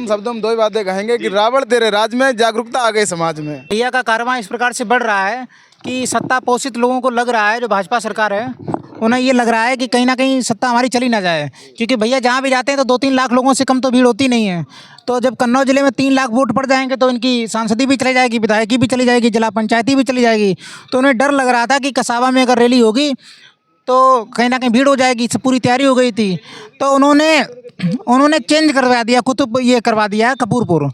शब्दों में दो ही बातें कहेंगे कि रावण तेरे राज में, जागरूकता आ गई समाज में। भैया का कारवां इस प्रकार से बढ़ रहा है कि सत्ता पोषित लोगों को लग रहा है, जो भाजपा सरकार है उन्हें ये लग रहा है कि कहीं ना कहीं सत्ता हमारी चली ना जाए, क्योंकि भैया जहाँ भी जाते हैं तो 2-3 लाख लोगों से कम तो भीड़ होती नहीं है। तो जब कन्नौज जिले में 3 लाख वोट पड़ जाएंगे तो इनकी सांसदी भी चली जाएगी, विधायकी भी चली जाएगी, जिला पंचायती भी चली जाएगी। तो उन्हें डर लग रहा था कि कसाबा में अगर रैली होगी तो कहीं ना कहीं भीड़ हो जाएगी, सब पूरी तैयारी हो गई थी। तो उन्होंने चेंज करवा दिया, कुतुब ये करवा दिया कपूरपुर।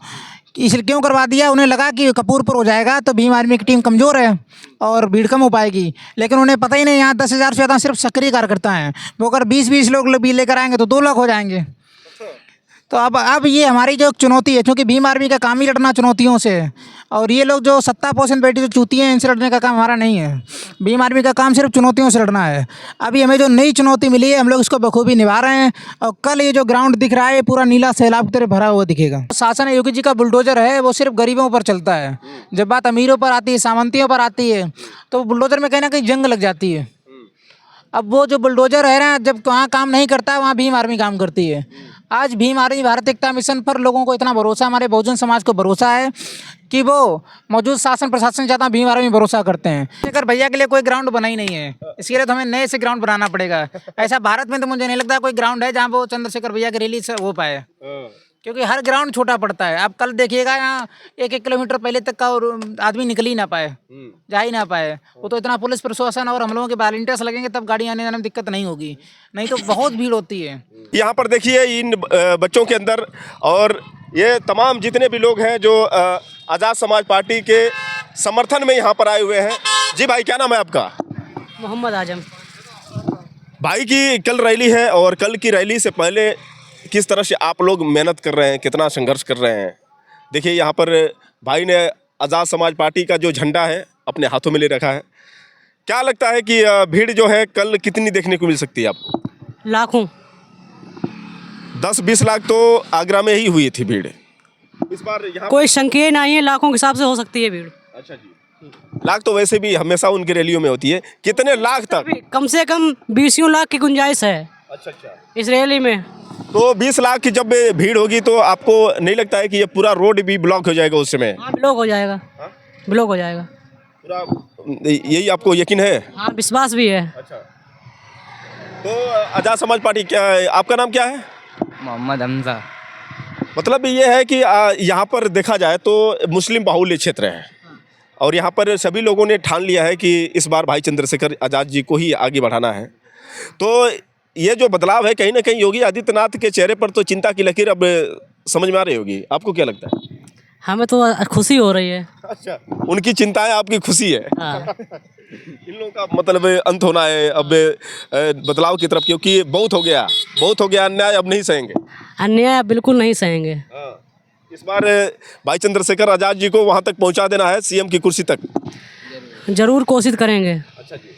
इसलिए क्यों करवा दिया, उन्हें लगा कि कपूरपुर हो जाएगा तो भीम आर्मी की टीम कमज़ोर है और भीड़ कम हो पाएगी। लेकिन उन्हें पता ही नहीं यहाँ 10,000 से ज़्यादा सिर्फ सक्रिय कार्यकर्ता हैं। वो अगर 20-20 लोग भी लेकर आएंगे तो 2 लाख हो जाएंगे। तो अब ये हमारी जो चुनौती है, क्योंकि भीम आर्मी का काम ही लड़ना चुनौतियों से है, और ये लोग जो सत्ता पोषण बैठी जो चूती हैं, इनसे लड़ने का काम हमारा नहीं है। भीम आर्मी का काम सिर्फ चुनौतियों से लड़ना है। अभी हमें जो नई चुनौती मिली है, हम लोग इसको बखूबी निभा रहे हैं, और कल ये जो ग्राउंड दिख रहा है ये पूरा नीला सैलाब की तरह भरा हुआ दिखेगा। शासन योगी जी का बुलडोजर है, वो सिर्फ गरीबों पर चलता है। जब बात अमीरों पर आती है, सामंतियों पर आती है, तो बुलडोजर में कहीं ना कहीं जंग लग जाती है। अब वो जो बुलडोजर है ना, जब वहाँ काम नहीं करता है वहाँ भीम आर्मी काम करती है। आज भीम आर्मी भारत एकता मिशन पर लोगों को इतना भरोसा, हमारे बहुजन समाज को भरोसा है कि वो मौजूद शासन प्रशासन से ज़्यादा भीम आर्मी में भरोसा करते हैं। अगर भैया के लिए कोई ग्राउंड बना ही नहीं है, इसके लिए तो हमें नए से ग्राउंड बनाना पड़ेगा। ऐसा भारत में तो मुझे नहीं लगता कोई ग्राउंड है जहाँ वो चंद्रशेखर भैया की रैली से हो पाए, क्योंकि हर ग्राउंड छोटा पड़ता है। आप कल देखिएगा यहाँ 1-1 किलोमीटर पहले तक का और आदमी निकल ही ना पाए, जा ही ना पाए। वो तो इतना पुलिस प्रशासन और हम लोगों के वॉलंटियर्स लगेंगे तब गाड़ी आने जाने में दिक्कत नहीं होगी, नहीं तो बहुत भीड़ होती है। यहाँ पर देखिए इन बच्चों के अंदर, और ये तमाम जितने भी लोग हैं जो आज़ाद समाज पार्टी के समर्थन में यहाँ पर आए हुए हैं। जी भाई, क्या नाम है आपका? मोहम्मद आजम। भाई की कल रैली है, और कल की रैली से पहले किस तरह से आप लोग मेहनत कर रहे हैं, कितना संघर्ष कर रहे हैं? देखिए यहाँ पर भाई ने आज़ाद समाज पार्टी का जो झंडा है अपने हाथों में ले रखा है। क्या लगता है कि भीड़ जो है कल कितनी देखने को मिल सकती है आपको? लाखों। 10-20 लाख तो आगरा में ही हुई थी भीड़। इस बार यहाँ कोई संख्या नहीं है, लाखों के हिसाब से हो सकती है भीड़। अच्छा जी। लाख तो वैसे भी हमेशा उनकी रैलियों में होती है। कितने लाख तक? कम से कम 20 लाख की गुंजाइश है अच्छा अच्छा इस रैली में। तो 20 लाख की जब भीड़ होगी तो आपको नहीं लगता है कि ये पूरा रोड भी ब्लॉक हो जाएगा उस समय? हाँ, ब्लॉक हो जाएगा। ब्लॉक हो जाएगा पूरा, यही आपको यकीन है? हाँ, विश्वास भी है। अच्छा, तो आज़ाद समाज पार्टी क्या है? आपका नाम क्या है? मोहम्मद हमजा। मतलब ये है कि यहाँ पर देखा जाए तो मुस्लिम बाहुल्य क्षेत्र है, और यहाँ पर सभी लोगों ने ठान लिया है कि इस बार भाई चंद्रशेखर आज़ाद जी को ही आगे बढ़ाना है। तो ये जो बदलाव है, कहीं ना कहीं योगी आदित्यनाथ के चेहरे पर तो चिंता की लकीर अब समझ में आ रही होगी। आपको क्या लगता है? हमें तो खुशी हो रही है। अच्छा, उनकी चिंता है, आपकी खुशी है। हाँ। इन लोगों का मतलब अंत होना है अब बदलाव की तरफ, क्योंकि बहुत हो गया अन्याय, अब नहीं सहेंगे। अन्याय बिल्कुल नहीं सहेंगे। इस बार भाई चंद्रशेखर आज़ाद जी को वहाँ तक पहुँचा देना है, सीएम की कुर्सी तक। जरूर कोशिश करेंगे। अच्छा जी।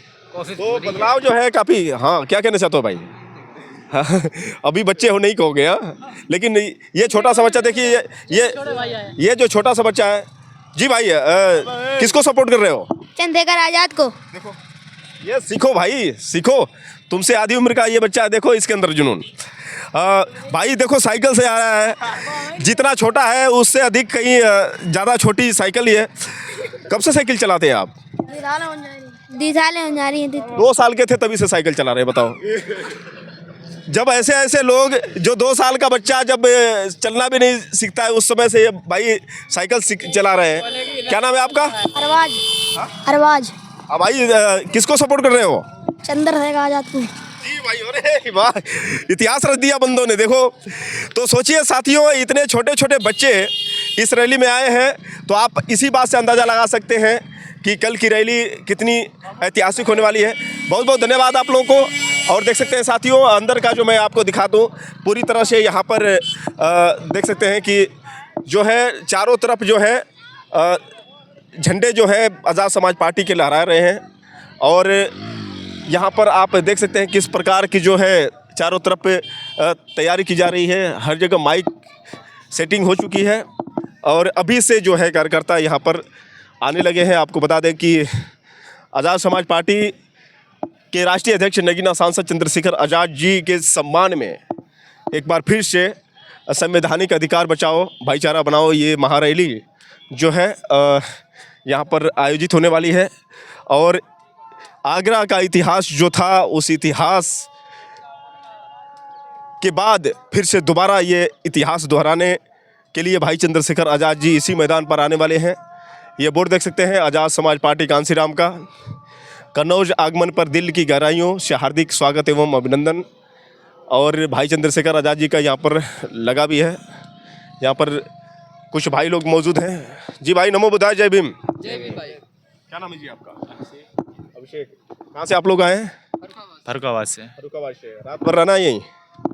तो बदलाव जो है काफ़ी, हाँ क्या कहना चाहते हो भाई? हाँ, अभी बच्चे हो नहीं कहोगे, हाँ, लेकिन ये छोटा सा बच्चा देखिए, ये जो छोटा सा बच्चा है। जी भाई, किसको सपोर्ट कर रहे हो? चंद्रशेखर आजाद को। देखो, ये सीखो भाई, सीखो। तुमसे आधी उम्र का ये बच्चा है, देखो इसके अंदर जुनून। भाई देखो, साइकिल से आ रहा है, जितना छोटा है उससे अधिक कहीं ज़्यादा छोटी साइकिल ही है। कब से साइकिल चलाते हैं आप? 2 साल हो जा रही है। 2 साल के थे तभी से साइकिल चला रहे हैं, बताओ। जब ऐसे लोग, जो 2 साल का बच्चा जब चलना भी नहीं सीखता है उस समय से ये भाई साइकिल चला रहे हैं। क्या नाम है आपका? अरबाज। अब भाई किसको सपोर्ट कर रहे हो? चंद्रशेखर आजाद को। जी भाई, अरे वाह, इतिहास रच दिया बंदों ने। देखो, तो सोचिए साथियों, इतने छोटे छोटे बच्चे इस रैली में आए हैं, तो आप इसी बात से अंदाज़ा लगा सकते हैं कि कल की रैली कितनी ऐतिहासिक होने वाली है। बहुत बहुत धन्यवाद आप लोगों को। और देख सकते हैं साथियों, अंदर का जो मैं आपको दिखा दूँ, पूरी तरह से यहाँ पर देख सकते हैं कि जो है चारों तरफ जो है झंडे जो है आज़ाद समाज पार्टी के लहरा रहे हैं, और यहाँ पर आप देख सकते हैं किस प्रकार की जो है चारों तरफ तैयारी की जा रही है। हर जगह माइक सेटिंग हो चुकी है, और अभी से जो है कार्यकर्ता यहाँ पर आने लगे हैं। आपको बता दें कि आज़ाद समाज पार्टी के राष्ट्रीय अध्यक्ष नगीना सांसद चंद्रशेखर आज़ाद जी के सम्मान में एक बार फिर से संवैधानिक अधिकार बचाओ, भाईचारा बनाओ, ये महारैली जो है यहाँ पर आयोजित होने वाली है। और आगरा का इतिहास जो था, उस इतिहास के बाद फिर से दोबारा ये इतिहास दोहराने के लिए भाई चंद्रशेखर आज़ाद जी इसी मैदान पर आने वाले हैं। ये बोर्ड देख सकते हैं, आज़ाद समाज पार्टी कांसीराम का। कन्नौज आगमन पर दिल की गहराइयों से हार्दिक स्वागत एवं अभिनंदन। और भाई चंद्रशेखर आज़ाद जी का यहाँ पर लगा भी है। यहाँ पर कुछ भाई लोग मौजूद हैं। जी भाई, नमो बुद्धाय, जय भीम। जय भीम भाई। क्या नाम है जी आपका? अभिषेक। कहाँ से आप लोग आए हैं? फरुखाबाद से। फरुखाबाद से। रात भर रहना है यहीं?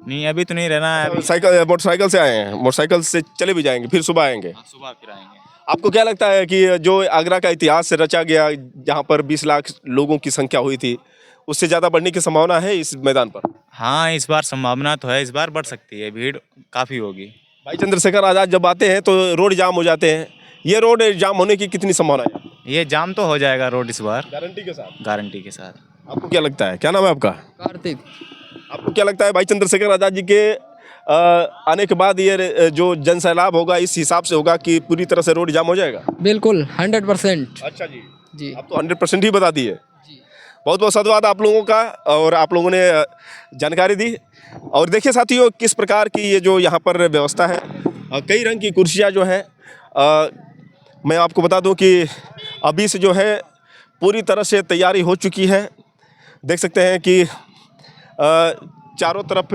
नहीं, अभी तो नहीं रहना है। अभी साइकिल मोटरसाइकिल से आए हैं? मोटरसाइकिल से चले भी जाएंगे, फिर सुबह आएंगे? सुबह फिर आएंगे। आपको क्या लगता है कि जो आगरा का इतिहास से रचा गया, जहाँ पर 20 लाख लोगों की संख्या हुई थी, उससे ज़्यादा बढ़ने की संभावना है इस मैदान पर? हाँ, इस बार संभावना तो है, इस बार बढ़ सकती है, भीड़ काफ़ी होगी। भाई चंद्रशेखर आज़ाद जब आते हैं तो रोड जाम हो जाते हैं। ये रोड जाम होने की कितनी संभावना है? ये जाम तो हो जाएगा रोड इस बार, गारंटी के साथ? गारंटी के साथ। आपको क्या लगता है? क्या नाम है आपका? कार्तिक। आपको क्या लगता है भाई चंद्रशेखर आज़ाद जी के आने के बाद ये जो जन सैलाब होगा, इस हिसाब से होगा कि पूरी तरह से रोड जाम हो जाएगा? बिल्कुल 100%। अच्छा जी। जी। आप तो 100% ही बता दिए। बहुत बहुत धन्यवाद आप लोगों का, और आप लोगों ने जानकारी दी। और देखिए साथियों, किस प्रकार की ये जो यहाँ पर व्यवस्था है, कई रंग की कुर्सियाँ जो है, मैं आपको बता दूं कि अभी से जो है पूरी तरह से तैयारी हो चुकी है। देख सकते हैं कि चारों तरफ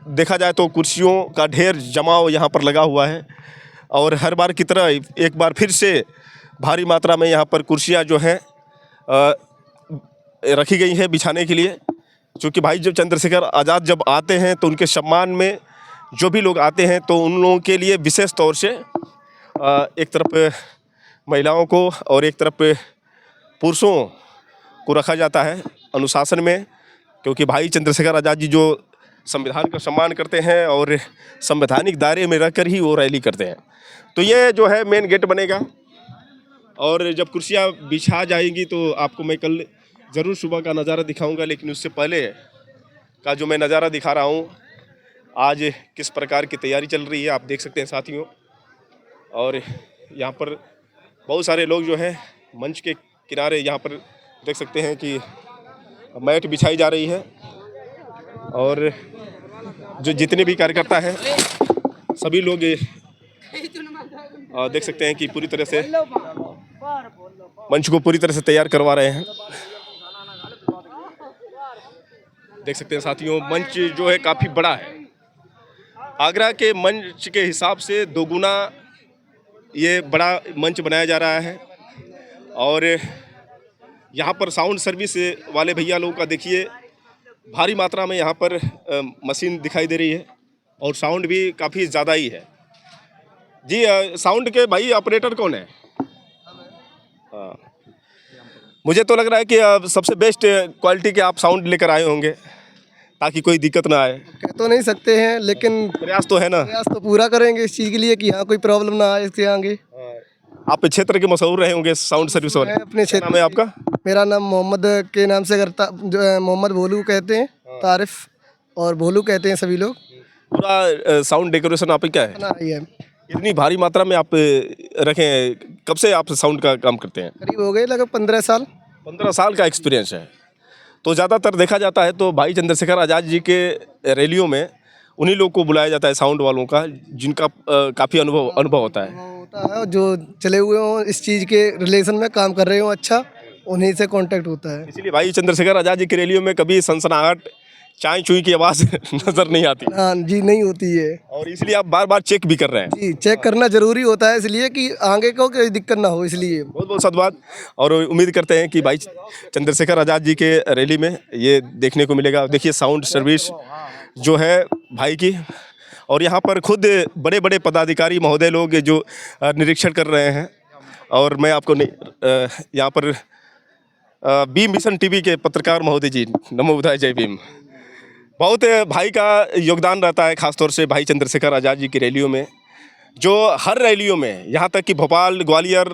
देखा जाए तो कुर्सियों का ढेर जमाव यहाँ पर लगा हुआ है। और हर बार की तरह एक बार फिर से भारी मात्रा में यहाँ पर कुर्सियाँ जो हैं रखी गई हैं बिछाने के लिए। क्योंकि भाई जब चंद्रशेखर आज़ाद जब आते हैं तो उनके सम्मान में जो भी लोग आते हैं तो उन लोगों के लिए विशेष तौर से एक तरफ महिलाओं को और एक तरफ पुरुषों को रखा जाता है अनुशासन में। क्योंकि भाई चंद्रशेखर आज़ाद जी जो संविधान का सम्मान करते हैं और संवैधानिक दायरे में रहकर ही वो रैली करते हैं। तो ये जो है मेन गेट बनेगा, और जब कुर्सियाँ बिछा जाएंगी तो आपको मैं कल ज़रूर सुबह का नज़ारा दिखाऊंगा। लेकिन उससे पहले का जो मैं नज़ारा दिखा रहा हूँ, आज किस प्रकार की तैयारी चल रही है आप देख सकते हैं साथियों। और यहाँ पर बहुत सारे लोग जो हैं मंच के किनारे यहाँ पर देख सकते हैं कि मैट बिछाई जा रही है। और जो जितने भी कार्यकर्ता हैं सभी लोग देख सकते हैं कि पूरी तरह से मंच को पूरी तरह से तैयार करवा रहे हैं। देख सकते हैं साथियों, मंच जो है काफ़ी बड़ा है। आगरा के मंच के हिसाब से दोगुना ये बड़ा मंच बनाया जा रहा है। और यहाँ पर साउंड सर्विस वाले भैया लोगों का देखिए, भारी मात्रा में यहाँ पर मशीन दिखाई दे रही है और साउंड भी काफ़ी ज़्यादा ही है। जी, साउंड के भाई ऑपरेटर कौन है? हाँ, मुझे तो लग रहा है कि सबसे बेस्ट क्वालिटी के आप साउंड लेकर आए होंगे ताकि कोई दिक्कत ना आए। कह तो नहीं सकते हैं, लेकिन प्रयास तो है ना? प्रयास तो पूरा करेंगे इस चीज़ के लिए कि यहाँ कोई प्रॉब्लम ना आए इसके आगे। आप क्षेत्र के मशहूर रहे होंगे साउंड सर्विस वाले। मैं अपने क्या नाम है आपका? मेरा नाम मोहम्मद के नाम से करता, जो है मोहम्मद भोलू कहते हैं, तारिफ और भोलू कहते हैं सभी लोग। पूरा साउंड डेकोरेशन आप ही क्या है? ना ये इतनी भारी मात्रा में आप रखें, कब से आप साउंड का काम करते हैं? करीब हो गए लगभग 15 साल। 15 साल का एक्सपीरियंस है। तो ज़्यादातर देखा जाता है तो भाई चंद्रशेखर आज़ाद जी के रैलियों में उन्हीं लोग को बुलाया जाता है, साउंड वालों का, जिनका काफ़ी अनुभव होता है। होता है जो चले हुए हों इस चीज़ के रिलेशन में काम कर रहे हो, अच्छा उन्हीं से कांटेक्ट होता है। इसीलिए भाई चंद्रशेखर आज़ाद जी की रैलियों में कभी सनसनाहट, चाय चुई की आवाज़ नज़र नहीं आती। हाँ जी, नहीं होती है और इसलिए आप बार बार चेक भी कर रहे हैं। जी, चेक करना ज़रूरी होता है इसलिए कि आगे को कोई दिक्कत ना हो, इसलिए। बहुत बहुत धन्यवाद। और उम्मीद करते हैं कि भाई चंद्रशेखर आज़ाद जी के रैली में ये देखने को मिलेगा। देखिए साउंड सर्विस जो है भाई की, और यहाँ पर खुद बड़े बड़े पदाधिकारी महोदय लोग जो निरीक्षण कर रहे हैं। और मैं आपको यहाँ पर बी मिशन टीवी के पत्रकार महोदय जी, नमो बुद्धाय, जय भीम। बहुत भाई का योगदान रहता है, खासतौर से भाई चंद्रशेखर आज़ाद जी की रैलियों में, जो हर रैलियों में, यहाँ तक कि भोपाल, ग्वालियर,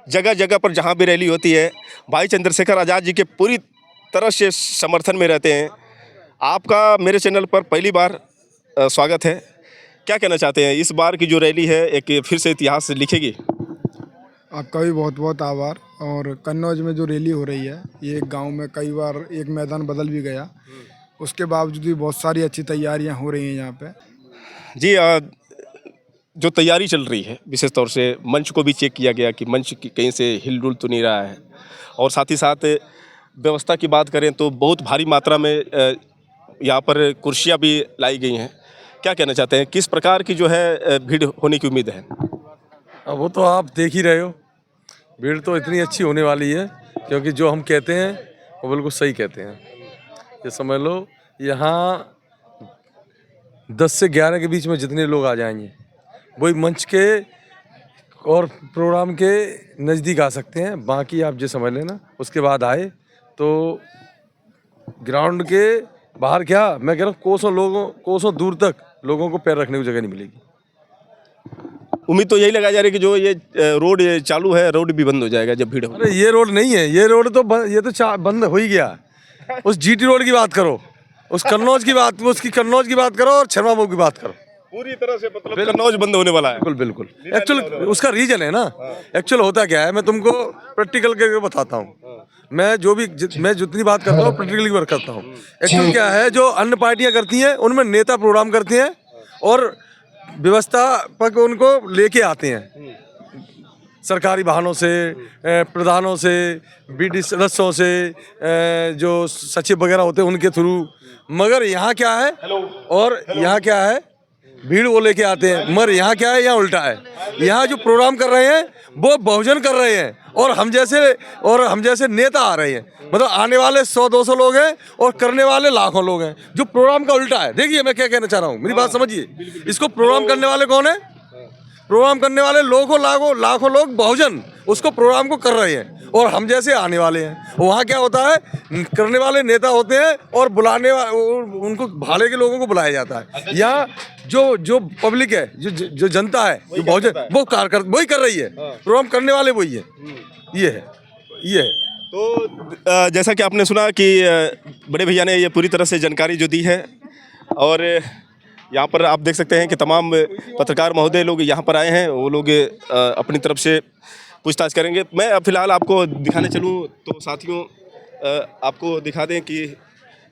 जगह जगह पर जहाँ भी रैली होती है, भाई चंद्रशेखर आज़ाद जी के पूरी तरह से समर्थन में रहते हैं। आपका मेरे चैनल पर पहली बार स्वागत है। क्या कहना चाहते हैं, इस बार की जो रैली है एक फिर से इतिहास लिखेगी? आपका भी बहुत बहुत आभार। और कन्नौज में जो रैली हो रही है, ये गांव में कई बार एक मैदान बदल भी गया, उसके बावजूद भी बहुत सारी अच्छी तैयारियां हो रही हैं यहाँ पे। जी, जो तैयारी चल रही है विशेष तौर से मंच को भी चेक किया गया कि मंच कहीं से हिल डुल तो नहीं रहा है, और साथ ही साथ व्यवस्था की बात करें तो बहुत भारी मात्रा में यहाँ पर कुर्सियाँ भी लाई गई हैं। क्या कहना चाहते हैं, किस प्रकार की जो है भीड़ होने की उम्मीद है? अब वो तो आप देख ही रहे हो, भीड़ तो इतनी अच्छी होने वाली है क्योंकि जो हम कहते हैं वो बिल्कुल सही कहते हैं। ये समझ लो यहाँ 10 से 11 के बीच में जितने लोग आ जाएंगे वही मंच के और प्रोग्राम के नज़दीक आ सकते हैं। बाकी आप जो समझ लेना, उसके बाद आए तो ग्राउंड के बाहर क्या मैं कह रहा हूँ कोसों दूर तक लोगों को पैर रखने की जगह नहीं मिलेगी। उम्मीद तो यही लगाई जा रही है कि जो ये रोड ये चालू है, रोड भी बंद हो जाएगा जब भीड़ हो। अरे ये रोड नहीं है, ये रोड तो बंद हो ही गया। उस जीटी रोड की बात करो, उस कन्नौज की बात, उसकी कन्नौज की बात करो और छरवाबू की बात करो। पूरी तरह से मतलब कन्नौज बंद होने वाला है। बिल्कुल। एक्चुअल उसका रीजन है ना, एक्चुअल होता क्या है मैं तुमको प्रैक्टिकल करके बताता हूँ। मैं जितनी बात करता हूँ प्रैक्टिकली वर्क करता हूँ। एक्चुअल क्या है, जो अन्य पार्टियां करती हैं उनमें नेता प्रोग्राम करते हैं और व्यवस्थापक उनको लेके आते हैं सरकारी वाहनों से, प्रधानों से, बीडी सदस्यों से, जो सचिव वगैरह होते हैं उनके थ्रू। मगर यहाँ क्या है, और यहाँ क्या है, भीड़ वो लेके आते हैं। मगर यहाँ क्या है, यहाँ उल्टा है। यहाँ जो प्रोग्राम कर रहे हैं वो बहुजन कर रहे हैं और हम जैसे नेता आ रहे हैं। मतलब आने वाले 100-200 लोग हैं और करने वाले लाखों लोग हैं। जो प्रोग्राम का उल्टा है, देखिए मैं क्या कहना चाह रहा हूँ, मेरी बात समझिए। इसको प्रोग्राम करने वाले कौन है? प्रोग्राम करने वाले लाखों लोग बहुजन उसको प्रोग्राम को कर रहे हैं और हम जैसे आने वाले हैं। वहाँ क्या होता है, करने वाले नेता होते हैं और उनको भाले के लोगों को बुलाया जाता है। यहाँ जो पब्लिक है, जो जनता है, जो बहुजन, वो वही कर रही है। प्रोग्राम करने वाले वही है। ये है। तो जैसा कि आपने सुना कि बड़े भैया ने ये पूरी तरह से जानकारी जो दी है, और यहाँ पर आप देख सकते हैं कि तमाम पत्रकार महोदय लोग यहाँ पर आए हैं। वो लोग अपनी तरफ से पूछताछ करेंगे। मैं अब फिलहाल आपको दिखाने चलूँ तो साथियों, आपको दिखा दें कि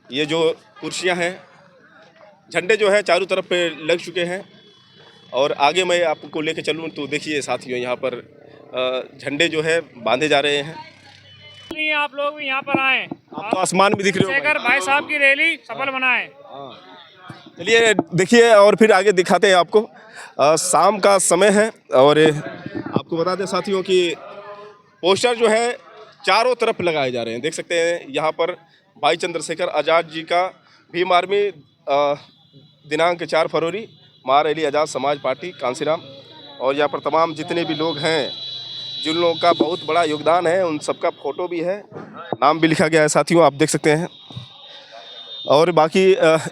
ये जो कुर्सियाँ हैं, झंडे जो है चारों तरफ पे लग चुके हैं। और आगे मैं आपको लेके चलूँ तो देखिए साथियों, यहाँ पर झंडे जो है बांधे जा रहे हैं। आप लोग भी यहाँ पर आए, आप तो आसमान में दिख रहे हो। शेखर भाई साहब की रैली सफल बनाए। चलिए देखिए और फिर आगे दिखाते हैं आपको। शाम का समय है और आपको बता दें साथियों कि पोस्टर जो है चारों तरफ लगाए जा रहे हैं। देख सकते हैं यहाँ पर भाई चंद्रशेखर आज़ाद जी का भीम आर्मी दिनांक 4 फरवरी महारैली आज़ाद समाज पार्टी कांसीराम, और यहाँ पर तमाम जितने भी लोग हैं, जिन लोगों का बहुत बड़ा योगदान है, उन सबका फोटो भी है, नाम भी लिखा गया है साथियों, आप देख सकते हैं। और बाकी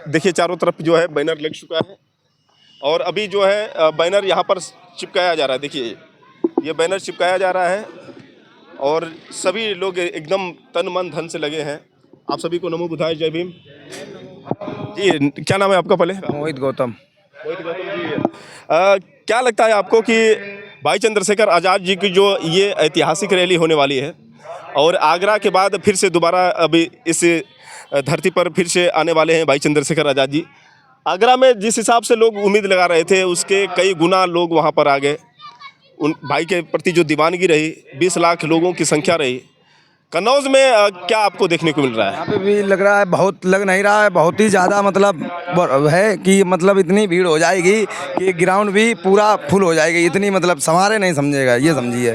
देखिए चारों तरफ जो है बैनर लग चुका है और अभी जो है बैनर यहाँ पर चिपकाया जा रहा है। देखिए ये बैनर चिपकाया जा रहा है और सभी लोग एकदम तन मन धन से लगे हैं। आप सभी को नमो बुद्धाय, जय भीम। जी क्या नाम है आपका? पहले मोहित गौतम। जी, क्या लगता है आपको कि भाई चंद्रशेखर आज़ाद जी की जो ये ऐतिहासिक रैली होने वाली है और आगरा के बाद फिर से दोबारा अभी इस धरती पर फिर से आने वाले हैं भाई चंद्रशेखर आज़ाद जी, आगरा में जिस हिसाब से लोग उम्मीद लगा रहे थे उसके कई गुना लोग वहाँ पर आ गए। उन भाई के प्रति जो दीवानगी रही, 20 लाख लोगों की संख्या रही। कन्नौज में क्या आपको देखने को मिल रहा है? यहाँ पे भी लग रहा है, बहुत लग नहीं रहा है, बहुत ही ज़्यादा मतलब है कि मतलब इतनी भीड़ हो जाएगी कि ग्राउंड भी पूरा फुल हो जाएगी। इतनी मतलब संभाले नहीं समझेगा, ये समझिए।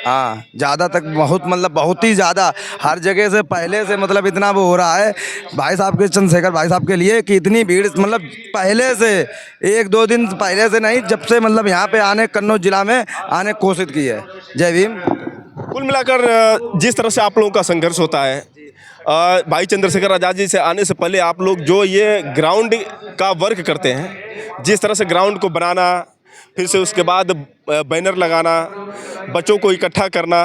हाँ, ज़्यादा तक बहुत ही ज़्यादा हर जगह से पहले से मतलब इतना वो हो रहा है भाई साहब के, चंद्रशेखर भाई साहब के लिए कि इतनी भीड़ मतलब पहले से 1-2 दिन पहले से नहीं, जब से मतलब यहाँ पे आने कन्नौज जिला में आने की कोशिश की है। जय भीम। कुल मिलाकर जिस तरह से आप लोगों का संघर्ष होता है, भाई चंद्रशेखर आज़ाद जी से आने से पहले आप लोग जो ये ग्राउंड का वर्क करते हैं, जिस तरह से ग्राउंड को बनाना, फिर से उसके बाद बैनर लगाना, बच्चों को इकट्ठा करना,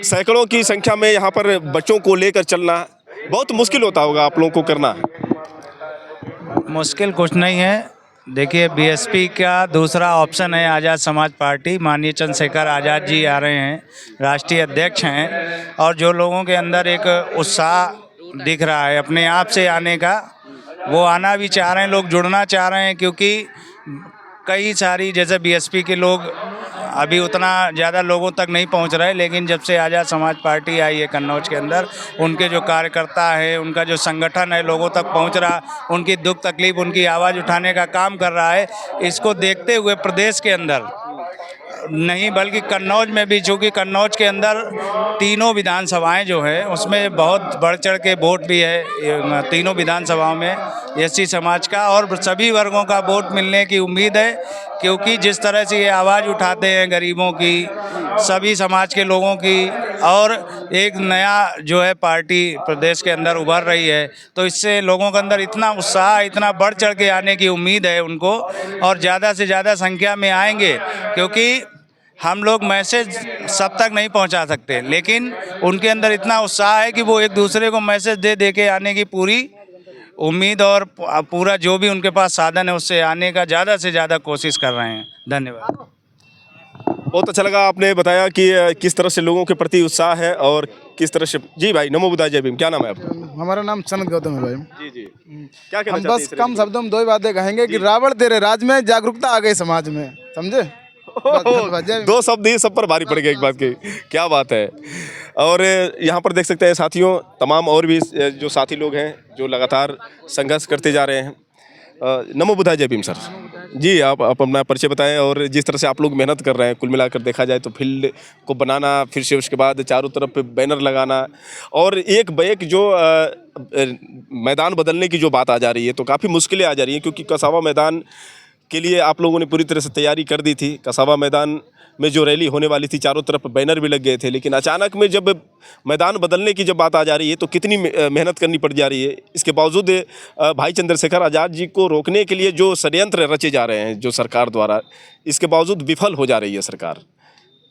सैकड़ों की संख्या में यहाँ पर बच्चों को लेकर चलना बहुत मुश्किल होता होगा आप लोगों को करना। मुश्किल कुछ नहीं है। देखिए, बीएसपी का दूसरा ऑप्शन है आज़ाद समाज पार्टी। माननीय चंद्रशेखर आज़ाद जी आ रहे हैं, राष्ट्रीय अध्यक्ष हैं, और जो लोगों के अंदर एक उत्साह दिख रहा है अपने आप से आने का, वो आना भी चाह रहे हैं, लोग जुड़ना चाह रहे हैं। क्योंकि कई सारी जैसे बीएसपी के लोग अभी उतना ज़्यादा लोगों तक नहीं पहुंच रहे, लेकिन जब से आज़ाद समाज पार्टी आई है कन्नौज के अंदर, उनके जो कार्यकर्ता है, उनका जो संगठन है लोगों तक पहुंच रहा, उनकी दुख तकलीफ, उनकी आवाज़ उठाने का काम कर रहा है। इसको देखते हुए प्रदेश के अंदर नहीं बल्कि कन्नौज में भी, चूँकि कन्नौज के अंदर तीनों विधानसभाएं जो है उसमें बहुत बढ़ चढ़ के वोट भी है तीनों विधानसभाओं में एससी समाज का, और सभी वर्गों का वोट मिलने की उम्मीद है। क्योंकि जिस तरह से ये आवाज़ उठाते हैं गरीबों की, सभी समाज के लोगों की, और एक नया जो है पार्टी प्रदेश के अंदर उभर रही है, तो इससे लोगों के अंदर इतना उत्साह, इतना बढ़ चढ़ के आने की उम्मीद है उनको, और ज़्यादा से ज़्यादा संख्या में आएंगे। क्योंकि हम लोग मैसेज सब तक नहीं पहुंचा सकते, लेकिन उनके अंदर इतना उत्साह है कि वो एक दूसरे को मैसेज दे दे के आने की पूरी उम्मीद और पूरा जो भी उनके पास साधन है उससे आने का ज़्यादा से ज़्यादा कोशिश कर रहे हैं। धन्यवाद। बहुत अच्छा लगा आपने बताया कि किस तरह से लोगों के प्रति उत्साह है और किस तरह से। जी भाई, नमो बुद्धाय, जय भीम। क्या नाम है आपका? हमारा नाम चंद गौतम है भाई। जी जी, क्या कहना हम चाहते हैं बस इस कम शब्दों में दो ही बातें कहेंगे कि रावण तेरे राज में, जागरूकता आ गई समाज में, समझे? दो शब्द ही सब पर भारी पड़ गए एक बात की। क्या बात है। और यहाँ पर देख सकते हैं साथियों, तमाम और भी जो साथी लोग हैं जो लगातार संघर्ष करते जा रहे हैं। नमो बुद्धाय, जय भीम सर। जी, आप अपना परिचय बताएं, और जिस तरह से आप लोग मेहनत कर रहे हैं, कुल मिलाकर देखा जाए तो फील्ड को बनाना, फिर से उसके बाद चारों तरफ बैनर लगाना, और एक बैक जो मैदान बदलने की जो बात आ जा रही है, तो काफ़ी मुश्किलें आ जा रही हैं। क्योंकि कसावा मैदान के लिए आप लोगों ने पूरी तरह से तैयारी कर दी थी। कसावा मैदान में जो रैली होने वाली थी, चारों तरफ बैनर भी लग गए थे, लेकिन अचानक में जब मैदान बदलने की जब बात आ जा रही है तो कितनी मेहनत करनी पड़ जा रही है। इसके बावजूद भाई चंद्रशेखर आज़ाद जी को रोकने के लिए जो षड्यंत्र रचे जा रहे हैं जो सरकार द्वारा, इसके बावजूद विफल हो जा रही है सरकार।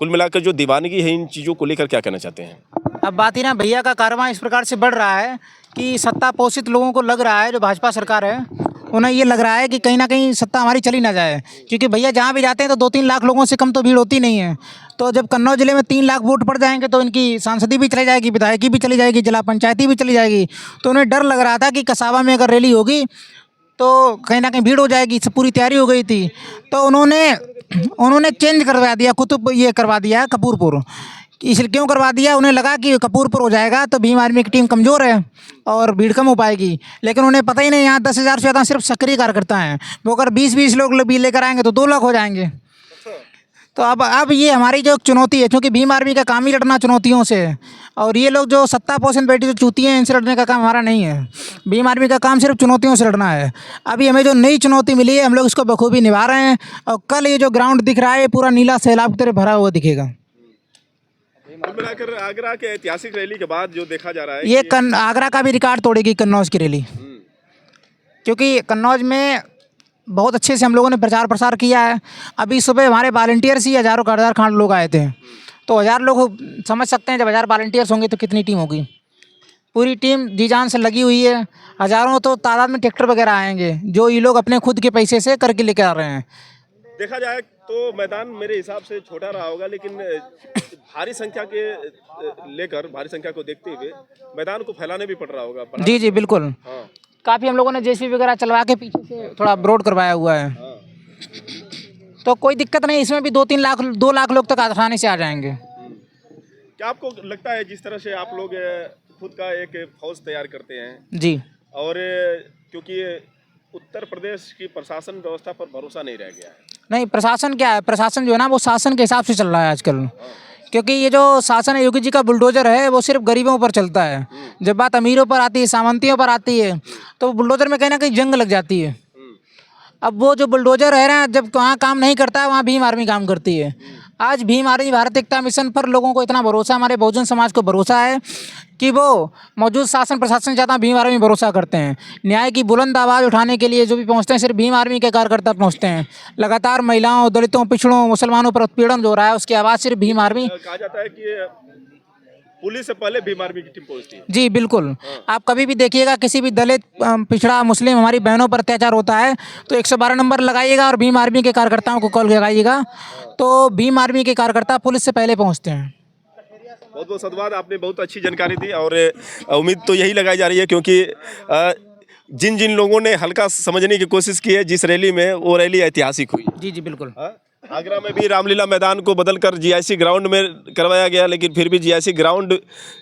कुल मिलाकर जो दीवानगी है, इन चीज़ों को लेकर क्या कहना चाहते हैं? अब बात ही ना भैया का कारवां इस प्रकार से बढ़ रहा है कि सत्ता पोषित लोगों को लग रहा है, जो भाजपा सरकार है उन्हें ये लग रहा है कि कहीं ना कहीं सत्ता हमारी चली ना जाए। क्योंकि भैया जहाँ भी जाते हैं तो 2-3 लाख लोगों से कम तो भीड़ होती नहीं है। तो जब कन्नौज जिले में 3 लाख वोट पड़ जाएंगे तो इनकी सांसदी भी चली जाएगी, विधायकी भी चली जाएगी, जिला पंचायती भी चली जाएगी। तो उन्हें डर लग रहा था कि कसावा में अगर रैली होगी तो कहीं ना कहीं भीड़ हो जाएगी। इससे पूरी तैयारी हो गई थी, तो उन्होंने चेंज करवा दिया, ये करवा दिया कपूरपुर। इसलिए क्यों करवा दिया? उन्हें लगा कि कपूरपुर हो जाएगा तो भीम आर्मी की टीम कमज़ोर है और भीड़ कम हो पाएगी। लेकिन उन्हें पता ही नहीं, यहाँ 10,000 से ज़्यादा सिर्फ सक्रिय कार्यकर्ता हैं। वो अगर 20-20 लोग भी लेकर आएंगे तो 2 लाख हो जाएंगे। तो अब ये हमारी जो चुनौती है, क्योंकि भीम आर्मी का काम ही लड़ना चुनौतियों से है, और ये लोग जो सत्ता पोषण बैठी जो चूती हैं, इनसे लड़ने का काम हमारा नहीं है। भीम आर्मी का काम सिर्फ चुनौतियों से लड़ना है। अभी हमें जो नई चुनौती मिली है, हम लोग इसको बखूबी निभा रहे हैं, और कल ये जो ग्राउंड दिख रहा है ये पूरा नीला सैलाब की तरह भरा हुआ दिखेगा। कुल मिलाकर आगरा के ऐतिहासिक रैली के बाद जो देखा जा रहा है, ये आगरा का भी रिकॉर्ड तोड़ेगी कन्नौज की रैली। क्योंकि कन्नौज में बहुत अच्छे से हम लोगों ने प्रचार प्रसार किया है। अभी सुबह हमारे वॉलंटियर्स ही हज़ार खान लोग आए थे। तो 1000 लोग समझ सकते हैं, जब 1000 वॉलंटियर्स होंगे तो कितनी टीम होगी। पूरी टीम जी जान से लगी हुई है। हज़ारों तो तादाद में ट्रैक्टर वगैरह आएंगे जो ये लोग अपने खुद के पैसे से करके लेकर आ रहे हैं। देखा जाए तो मैदान मेरे हिसाब से छोटा रहा होगा, लेकिन भारी संख्या को देखते हुए मैदान को फैलाने भी पड़ रहा होगा। जी जी बिल्कुल। हाँ। काफ़ी हम लोगों ने जेसीबी वगैरह चलवा के पीछे से थोड़ा ब्रॉड करवाया हुआ है। हाँ। तो कोई दिक्कत नहीं, इसमें भी 2 लाख लोग तक आसानी से आ जाएंगे। क्या आपको लगता है जिस तरह से आप लोग खुद का एक फौज तैयार करते हैं जी, और क्योंकि उत्तर प्रदेश की प्रशासन व्यवस्था पर भरोसा नहीं रह गया है। नहीं, प्रशासन क्या है, प्रशासन जो है ना वो शासन के हिसाब से चल रहा है आजकल। क्योंकि ये जो शासन है योगी जी का बुलडोजर है, वो सिर्फ गरीबों पर चलता है। जब बात अमीरों पर आती है, सामंतियों पर आती है, तो बुलडोजर में कहीं ना कहीं जंग लग जाती है। अब वो जो बुलडोजर है ना, जब वहाँ काम नहीं करता है वहाँ भीम आर्मी काम करती है। आज भीम आर्मी भारत एकता मिशन पर लोगों को इतना भरोसा, हमारे बहुजन समाज को भरोसा है कि वो मौजूद शासन प्रशासन से ज़्यादा भीम आर्मी भरोसा करते हैं। न्याय की बुलंद आवाज़ उठाने के लिए जो भी पहुँचते हैं सिर्फ भीम आर्मी के कार्यकर्ता पहुँचते हैं। लगातार महिलाओं, दलितों, पिछड़ों, मुसलमानों पर उत्पीड़न जो हो रहा है उसकी आवाज़ सिर्फ भीम आर्मी। कहा जाता है कि पुलिस से पहले भीम आर्मी की टीम पहुंचती है। जी बिल्कुल। आप कभी भी देखिएगा किसी भी दलित पिछड़ा मुस्लिम हमारी बहनों पर अत्याचार होता है तो 112 नंबर लगाइएगा और भीम आर्मी के कार्यकर्ताओं को कॉल लगाइएगा, तो भीम आर्मी के कार्यकर्ता पुलिस से पहले पहुंचते हैं। बहुत बहुत धन्यवाद, आपने बहुत अच्छी जानकारी दी और उम्मीद तो यही लगाई जा रही है क्योंकि जिन जिन लोगों ने हल्का समझने की कोशिश की है जिस रैली में, वो रैली ऐतिहासिक हुई। जी जी बिल्कुल। आगरा में भी रामलीला मैदान को बदलकर जीआईसी ग्राउंड में करवाया गया, लेकिन फिर भी जीआईसी ग्राउंड,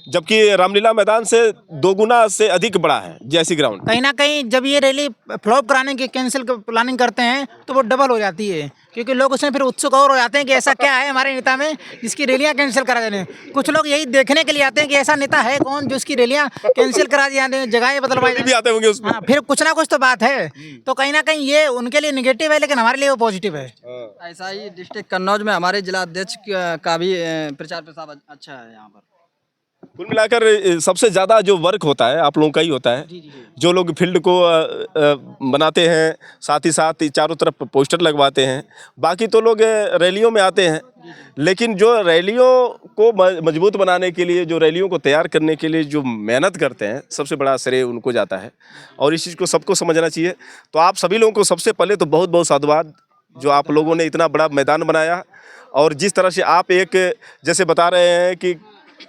जबकि रामलीला मैदान से 2 गुना से अधिक बड़ा है जीआईसी ग्राउंड। कहीं ना कहीं जब ये रैली फ्लॉप कराने की कैंसिल प्लानिंग करते हैं तो वो डबल हो जाती है, क्योंकि लोग उसमें फिर उत्सुक और हो जाते हैं कि ऐसा क्या है हमारे नेता में जिसकी रैलियां कैंसिल करा देने। कुछ लोग यही देखने के लिए आते हैं कि ऐसा नेता है कौन जो इसकी रैलियां कैंसिल करा दी जाती हैं, जगहें बदलवाई भी आते होंगे उसमें। हाँ, फिर कुछ ना कुछ तो बात है। तो कहीं ना कहीं ये उनके लिए निगेटिव है लेकिन हमारे लिए वो पॉजिटिव है। ऐसा ही डिस्ट्रिक्ट कन्नौज में हमारे जिला अध्यक्ष का भी प्रचार प्रसार अच्छा है यहाँ पर। कुल मिलाकर सबसे ज़्यादा जो वर्क होता है आप लोगों का ही होता है। जो लोग फील्ड को बनाते हैं, साथ ही साथ चारों तरफ पोस्टर लगवाते हैं, बाकी तो लोग रैलियों में आते हैं, लेकिन जो रैलियों को मजबूत बनाने के लिए, जो रैलियों को तैयार करने के लिए जो मेहनत करते हैं, सबसे बड़ा श्रेय उनको जाता है और इस चीज़ को सबको समझना चाहिए। तो आप सभी लोगों को सबसे पहले तो बहुत बहुत साधुवाद, जो आप लोगों ने इतना बड़ा मैदान बनाया और जिस तरह से आप एक जैसे बता रहे हैं कि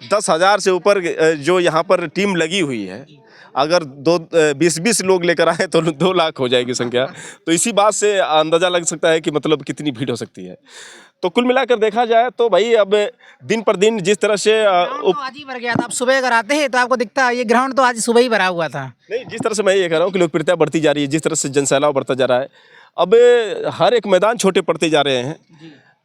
10,000 से ऊपर जो यहाँ पर टीम लगी हुई है, अगर 20-20 लोग लेकर आए तो 2 लाख हो जाएगी संख्या। तो इसी बात से अंदाज़ा लग सकता है कि मतलब कितनी भीड़ हो सकती है। तो कुल मिलाकर देखा जाए तो भाई अब दिन पर दिन जिस तरह से तो आज ही भर गया था। आप सुबह अगर आते हैं तो आपको दिखता है ये ग्राउंड तो आज सुबह ही भरा हुआ था। नहीं, जिस तरह से मैं ये कह रहा हूँ कि लोकप्रियता बढ़ती जा रही है, जिस तरह से जनसैलाब बढ़ता जा रहा है, अब हर एक मैदान छोटे पड़ते जा रहे हैं।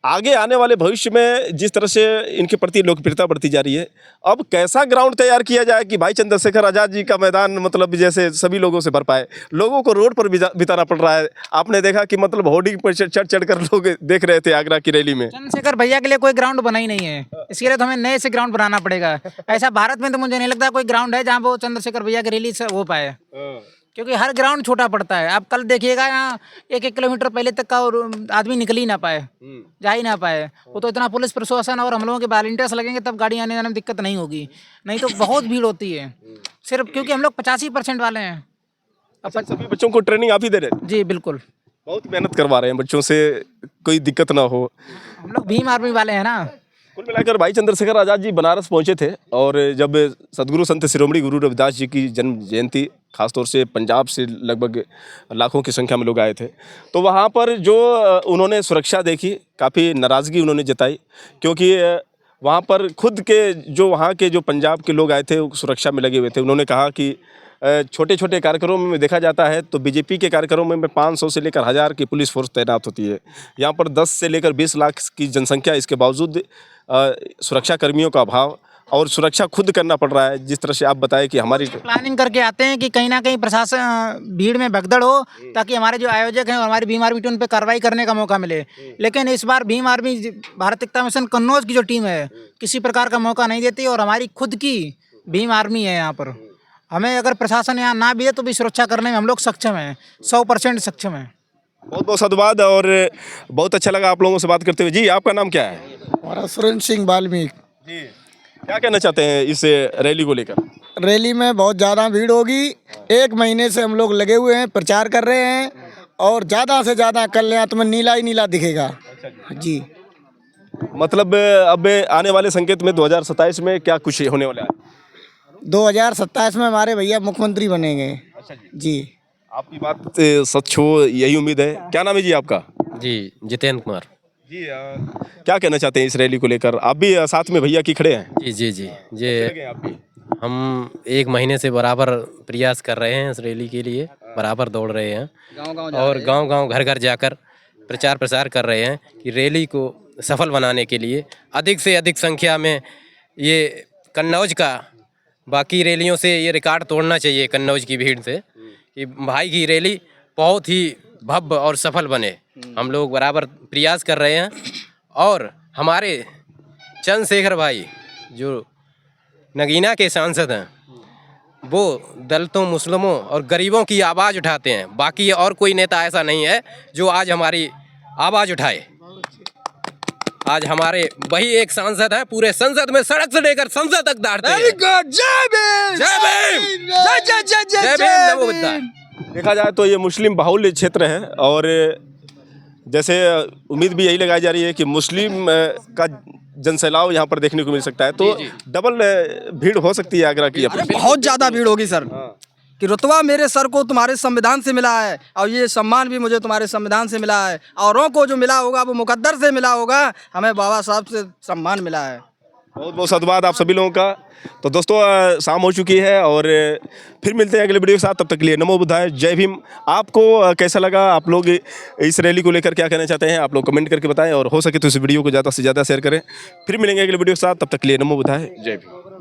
आगे आने वाले भविष्य में जिस तरह से इनके प्रति लोकप्रियता बढ़ती जा रही है, अब कैसा ग्राउंड तैयार किया जाए कि भाई चंद्रशेखर आज़ाद जी का मैदान मतलब जैसे सभी लोगों से भर पाए। लोगों को रोड पर बिताना पड़ रहा है। आपने देखा कि मतलब होर्डिंग पर चढ़ कर लोग देख रहे थे आगरा की रैली में। चंद्रशेखर भैया के लिए कोई ग्राउंड बना ही नहीं है, इसके लिए तो हमें नए से ग्राउंड बनाना पड़ेगा। ऐसा भारत में तो मुझे नहीं लगता कोई ग्राउंड है जहाँ वो चंद्रशेखर भैया की रैली से हो पाए, क्योंकि हर ग्राउंड छोटा पड़ता है। आप कल देखिएगा यहाँ 1-1 किलोमीटर पहले तक का और आदमी निकल ही ना पाए, जा ही ना पाए। वो तो इतना पुलिस प्रशासन और हम लोगों के वॉलंटियर्स लगेंगे तब गाड़ी आने जाने में दिक्कत नहीं होगी, नहीं तो बहुत भीड़ होती है। सिर्फ क्योंकि हम लोग 85% वाले हैं। अब सभी बच्चों को ट्रेनिंग आप ही दे रहे हैं? जी बिल्कुल, बहुत मेहनत करवा रहे हैं बच्चों से, कोई दिक्कत ना हो। हम लोग भीम आर्मी वाले हैं ना। कुल मिलाकर भाई चंद्रशेखर आज़ाद जी बनारस पहुंचे थे और जब सदगुरु संत शिरोमणि गुरु रविदास जी की जन्म जयंती, खासतौर से पंजाब से लगभग लाखों की संख्या में लोग आए थे, तो वहां पर जो उन्होंने सुरक्षा देखी, काफ़ी नाराज़गी उन्होंने जताई, क्योंकि वहां पर खुद के जो वहां के जो पंजाब के लोग आए थे वो सुरक्षा में लगे हुए थे। उन्होंने कहा कि छोटे छोटे कार्यक्रमों में देखा जाता है तो बीजेपी के कार्यक्रमों में 500 से लेकर 1000 की पुलिस फोर्स तैनात होती है। यहाँ पर 10 से लेकर 20 लाख की जनसंख्या, इसके बावजूद सुरक्षा कर्मियों का अभाव और सुरक्षा खुद करना पड़ रहा है। जिस तरह से आप बताएं कि हमारी प्लानिंग करके आते हैं कि कहीं ना कहीं प्रशासन भीड़ में भगदड़ हो ताकि हमारे जो आयोजक हैं और हमारी भीम आर्मी उन पर कार्रवाई करने का मौका मिले। लेकिन इस बार भीम आर्मी भारत एकता मिशन कन्नौज की जो टीम है किसी प्रकार का मौका नहीं देती और हमारी खुद की भीम आर्मी है यहाँ पर। हमें अगर प्रशासन यहाँ ना भी है तो भी सुरक्षा करने में हम लोग सक्षम हैं, 100% सक्षम हैं। बहुत बहुत धन्यवाद और बहुत अच्छा लगा आप लोगों से बात करते हुए। जी, आपका नाम क्या है? हमारा सुरेंद्र सिंह वाल्मीकि। जी, क्या कहना चाहते हैं इस रैली को लेकर? रैली में बहुत ज़्यादा भीड़ होगी। 1 महीने से हम लोग लगे हुए हैं, प्रचार कर रहे हैं और ज़्यादा से ज़्यादा कल्याण में नीला ही नीला दिखेगा। जी, मतलब अब आने वाले संकेत में 2027 में क्या कुछ होने वाला है? 2027 में हमारे भैया मुख्यमंत्री बनेंगे। जी, आपकी बात सच हो यही उम्मीद है। क्या नाम है जी आपका? जी, जितेंद्र कुमार। जी, क्या कहना चाहते हैं इस रैली को लेकर? आप भी साथ में भैया की खड़े हैं? जी जी जी जी, हम 1 महीने से बराबर प्रयास कर रहे हैं इस रैली के लिए, बराबर दौड़ रहे हैं और गांव-गांव घर-घर जाकर प्रचार प्रसार कर रहे हैं कि रैली को सफल बनाने के लिए अधिक से अधिक संख्या में ये कन्नौज का, बाकी रैलियों से ये रिकॉर्ड तोड़ना चाहिए कन्नौज की भीड़ से कि भाई की रैली बहुत ही भव्य और सफल बने। हम लोग बराबर प्रयास कर रहे हैं और हमारे चंद्रशेखर भाई जो नगीना के सांसद हैं वो दलितों, मुस्लिमों और गरीबों की आवाज़ उठाते हैं। बाकी और कोई नेता ऐसा नहीं है जो आज हमारी आवाज़ उठाए। आज हमारे वही एक सांसद है, पूरे संसद में सड़क से लेकर संसद तक दौड़ते हैं। जय भीम, जय भीम, जय जय जय जय जय भीम, नमो बुद्धाय। देखा जाए तो ये मुस्लिम बाहुल्य क्षेत्र है और जैसे उम्मीद भी यही लगाई जा रही है कि मुस्लिम का जनसैलाब यहाँ पर देखने को मिल सकता है, तो डबल भीड़ हो सकती है आगरा की। अरे बहुत ज़्यादा भीड़ होगी सर, कि रुतबा मेरे सर को तुम्हारे संविधान से मिला है और ये सम्मान भी मुझे तुम्हारे संविधान से मिला है, औरों को जो मिला होगा वो मुकद्दर से मिला होगा, हमें बाबा साहब से सम्मान मिला है। बहुत बहुत धन्यवाद आप सभी लोगों का। तो दोस्तों शाम हो चुकी है और फिर मिलते हैं अगले वीडियो के साथ, तब तक के लिए नमो बुद्धाय, जय भीम। आपको कैसा लगा, आप लोग इस रैली को लेकर क्या कहना चाहते हैं, आप लोग कमेंट करके बताएं और हो सके तो इस वीडियो को ज़्यादा से ज़्यादा शेयर करें। फिर मिलेंगे अगले वीडियो के साथ, तब तक के लिए नमो बुद्धाय, जय भीम।